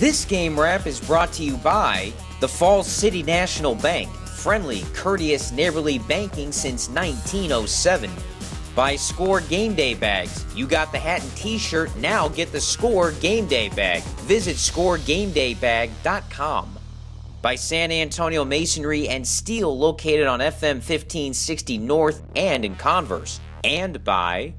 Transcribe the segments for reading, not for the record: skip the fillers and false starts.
This game wrap is brought to you by the Falls City National Bank. Friendly, courteous, neighborly banking since 1907. By Score Game Day Bags. You got the hat and t-shirt, now get the Score Game Day Bag. Visit scoregamedaybag.com. By San Antonio Masonry and Steel, located on FM 1560 North and in Converse. And by...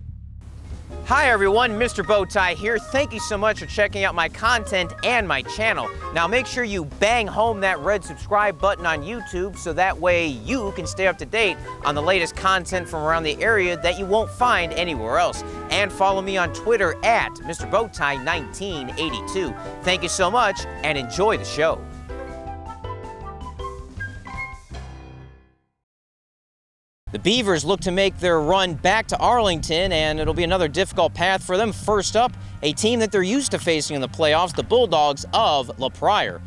Hi everyone, Mr. Bowtie here. Thank you so much for checking out my content and my channel. Now make sure you bang home that red subscribe button on YouTube so that way you can stay up to date on the latest content from around the area that you won't find anywhere else. And follow me on Twitter at Mr. Bowtie 1982. Thank you so much and enjoy the show. The Beavers look to make their run back to Arlington, and it'll be another difficult path for them. First up, a team that they're used to facing in the playoffs, the Bulldogs of Pryor.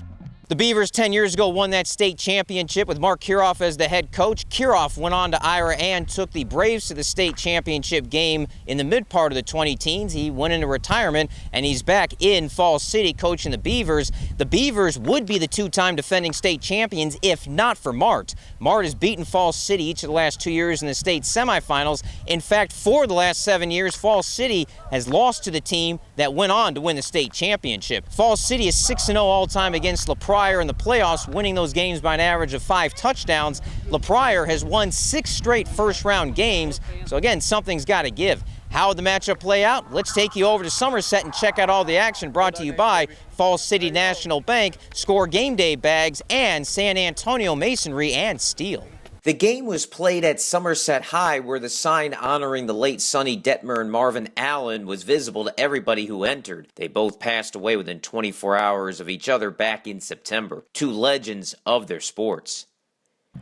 The Beavers 10 years ago won that state championship with Mark Kirchoff as the head coach. Kirchoff went on to Ira and took the Braves to the state championship game in the mid part of the 20-teens. He went into retirement, and he's back in Falls City coaching the Beavers. The Beavers would be the two-time defending state champions if not for Mart. Mart has beaten Falls City each of the last 2 years in the state semifinals. In fact, for the last 7 years, Falls City has lost to the team that went on to win the state championship. Falls City is 6-0 all-time against Pryor in the playoffs, winning those games by an average of 5 touchdowns. Pryor has won 6 straight first-round games, so again, something's got to give. How would the matchup play out? Let's take you over to Somerset and check out all the action brought to you by Falls City National Bank, Score Game Day Bags, and San Antonio Masonry and Steel. The game was played at Somerset High, where the sign honoring the late Sonny Detmer and Marvin Allen was visible to everybody who entered. They both passed away within 24 hours of each other back in September. Two legends of their sports.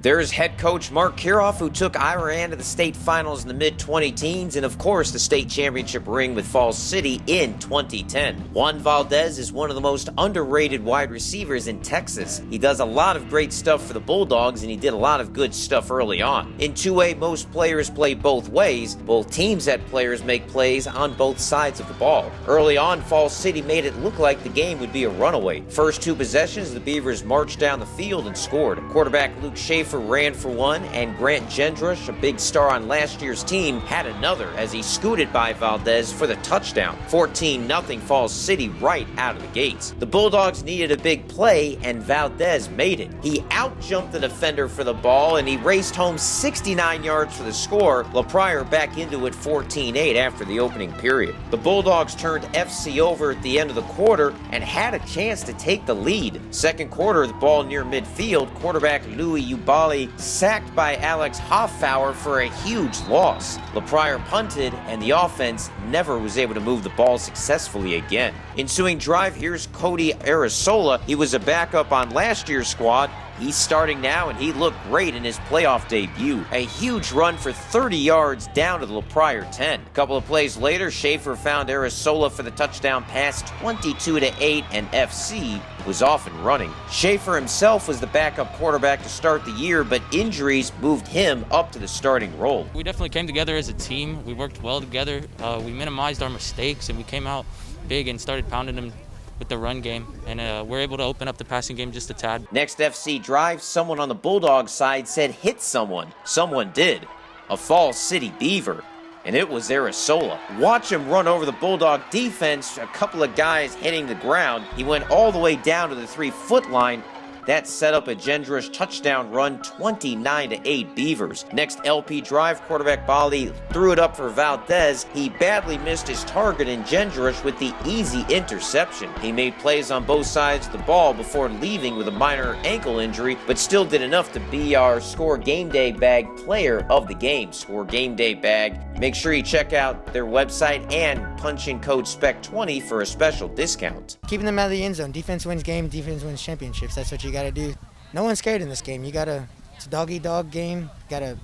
There's head coach Mark Kirchoff, who took Ira to the state finals in the mid-20-teens, and of course the state championship ring with Falls City in 2010. Juan Valdez is one of the most underrated wide receivers in Texas. He does a lot of great stuff for the Bulldogs, and he did a lot of good stuff early on. In 2A, most players play both ways. Both teams had players make plays on both sides of the ball. Early on, Falls City made it look like the game would be a runaway. First 2 possessions, the Beavers marched down the field and scored. Quarterback Luke Shaffer ran for one, and Grant Jendrusch, a big star on last year's team, had another as he scooted by Valdez for the touchdown. 14-0 Falls City right out of the gates. The Bulldogs needed a big play, and Valdez made it. He out-jumped the defender for the ball, and he raced home 69 yards for the score. Pryor back into it 14-8 after the opening period. The Bulldogs turned FC over at the end of the quarter and had a chance to take the lead. Second quarter, the ball near midfield, quarterback Louis Ubali sacked by Alex Hoffauer for a huge loss. Pryor punted, and the offense never was able to move the ball successfully again. Ensuing drive, here's Cody Arrisola. He was a backup on last year's squad. He's starting now, and he looked great in his playoff debut. A huge run for 30 yards down to the Pryor 10. A couple of plays later, Shaffer found Arrisola for the touchdown pass 22-8, and FC was off and running. Shaffer himself was the backup quarterback to start the year, but injuries moved him up to the starting role. We definitely came together as a team. We worked well together. We minimized our mistakes, and we came out big and started pounding them with the run game, and we're able to open up the passing game just a tad. Next FC drive, someone on the Bulldogs side said hit someone. Someone did. A Falls City Beaver. And it was Arrisola. Watch him run over the Bulldog defense, a couple of guys hitting the ground. He went all the way down to the 3-foot line. That set up a Jendrusch touchdown run, 29-8 Beavers. Next LP drive, quarterback Bali threw it up for Valdez. He badly missed his target in Jendrusch with the easy interception. He made plays on both sides of the ball before leaving with a minor ankle injury, but still did enough to be our Score Game Day Bag player of the game. Score Game Day Bag. Make sure you check out their website and punch in code SPEC20 for a special discount. Keeping them out of the end zone. Defense wins game, defense wins championships. That's what you got to do. No one's scared in this game. It's a dog-eat-dog game. You got to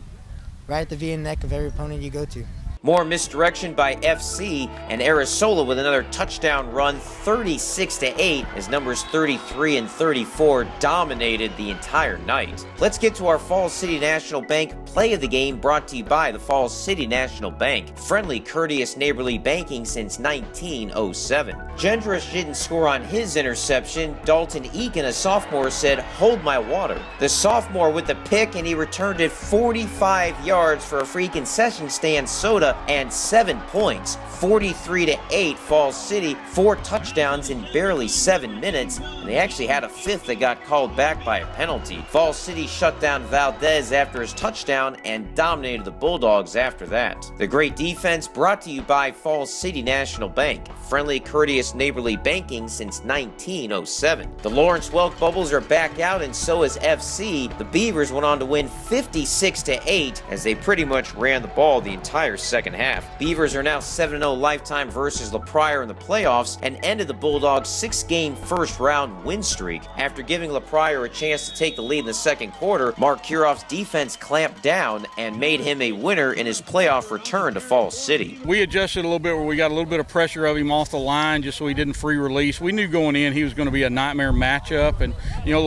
ride at the V and neck of every opponent you go to. More misdirection by FC, and Arrisola with another touchdown run, 36-8, as numbers 33 and 34 dominated the entire night. Let's get to our Falls City National Bank play of the game, brought to you by the Falls City National Bank. Friendly, courteous, neighborly banking since 1907. Jendrusch didn't score on his interception. Dalton, Eaken, a sophomore, said, "Hold my water." The sophomore with the pick, and he returned it 45 yards for a free concession stand soda and 7 points. 43-8 Falls City, 4 touchdowns in barely 7 minutes, and they actually had a fifth that got called back by a penalty. Falls City shut down Valdez after his touchdown and dominated the Bulldogs after that. The great defense brought to you by Falls City National Bank. Friendly, courteous, neighborly banking since 1907. The Lawrence Welk Bubbles are back out, and so is FC. The Beavers went on to win 56-8 as they pretty much ran the ball the entire second half. Beavers are now 7-0 lifetime versus Pryor in the playoffs and ended the Bulldogs' 6-game first-round win streak. After giving Pryor a chance to take the lead in the second quarter, Mark Kirchoff's defense clamped down and made him a winner in his playoff return to Falls City. We adjusted a little bit where we got a little bit of pressure of him off the line just so he didn't free release. We knew going in he was going to be a nightmare matchup, and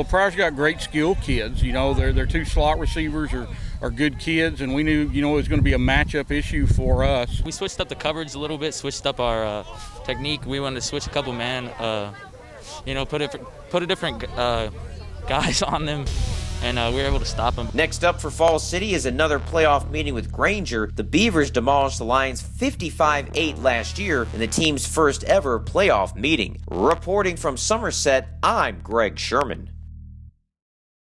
Pryor's got great skill kids. Their 2 slot receivers are good kids, and we knew it was going to be a matchup issue for us. We switched up the coverage a little bit, switched up our technique. We wanted to switch a couple man, put a different guys on them, and we were able to stop them. Next up for Falls City is another playoff meeting with Granger. The Beavers demolished the Lions 55-8 last year in the team's first ever playoff meeting. Reporting from Somerset, I'm Greg Sherman.